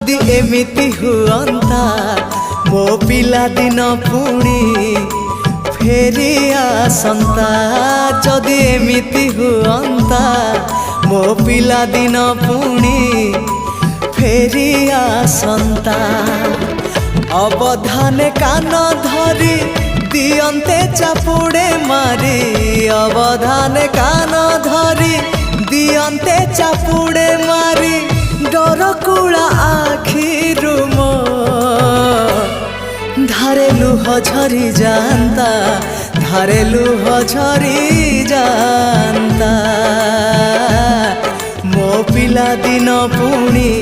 जदि एमिति हुअंता मो पिला दिन पुणी फेरी आसंता। जदि एमिति हुअंता मो पिला दिन पुणी फेरी आसंता। अवधान कान धरी दियंते चापुड़े मारी। अवधान कान धरी दियंते चापुड़े मारी। डर कुड़ा आखिरु मो धारे लुह झरी जानता। धारे लुह झरी जानता। मो पिला दिन पुणी